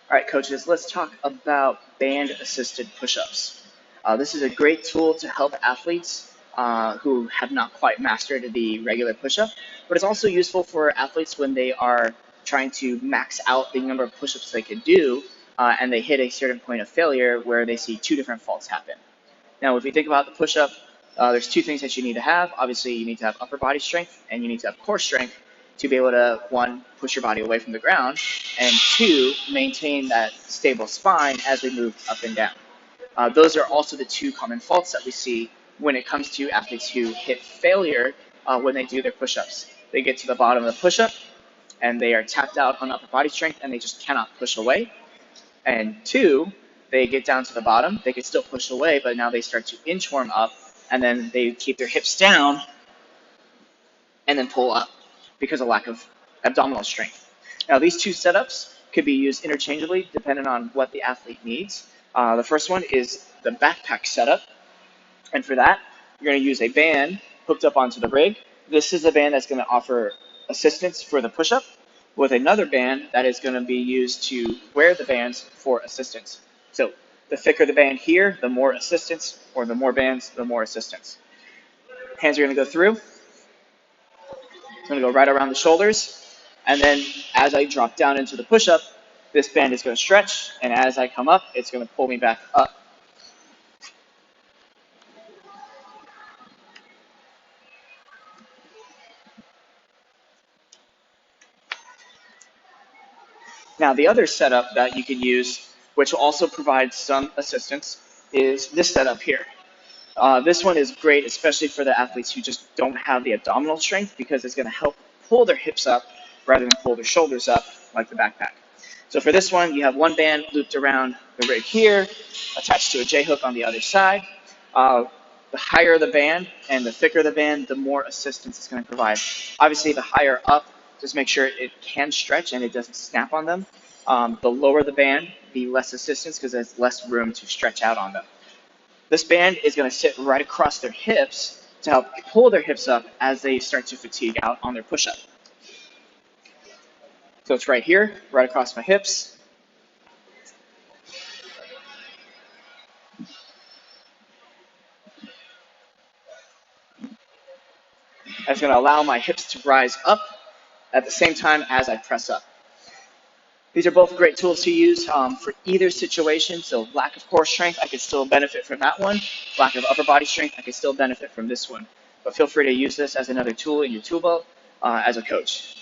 All right, coaches, let's talk about band-assisted push-ups. This is a great tool to help athletes who have not quite mastered the regular push-up, but it's also useful for athletes when they are trying to max out the number of push-ups they can do, and they hit a certain point of failure where they see two different faults happen. Now, if we think about the push-up, there's two things that you need to have. Obviously, you need to have upper body strength, and you need to have core strength to be able to, one, push your body away from the ground, and two, maintain that stable spine as we move up and down. Those are also the two common faults that we see when it comes to athletes who hit failure when they do their push-ups. They get to the bottom of the push-up, and they are tapped out on upper body strength, and they just cannot push away. And two, they get down to the bottom, they can still push away, but now they start to inchworm up, and then they keep their hips down and then pull up because of lack of abdominal strength. Now, these two setups could be used interchangeably depending on what the athlete needs. The first one is the backpack setup, and for that, you're going to use a band hooked up onto the rig. This is a band that's going to offer assistance for the push-up, with another band that is going to be used to wear the bands for assistance. So the thicker the band here, the more assistance, or the more bands, the more assistance. Hands are going to go through. It's going to go right around the shoulders. And then as I drop down into the push-up, this band is going to stretch. And as I come up, it's going to pull me back up. Now, the other setup that you can use, which will also provide some assistance, is this setup here. This one is great, especially for the athletes who just don't have the abdominal strength, because it's going to help pull their hips up rather than pull their shoulders up like the backpack. So for this one, you have one band looped around the rig here, attached to a J-hook on the other side. The higher the band and the thicker the band, the more assistance it's going to provide. Obviously, the higher up, just make sure it can stretch and it doesn't snap on them. The lower the band, the less assistance, because there's less room to stretch out on them. This band is going to sit right across their hips to help pull their hips up as they start to fatigue out on their push-up. So it's right here, right across my hips. That's going to allow my hips to rise up at the same time as I press up. These are both great tools to use for either situation. So lack of core strength, I could still benefit from that one. Lack of upper body strength, I could still benefit from this one. But feel free to use this as another tool in your tool belt as a coach.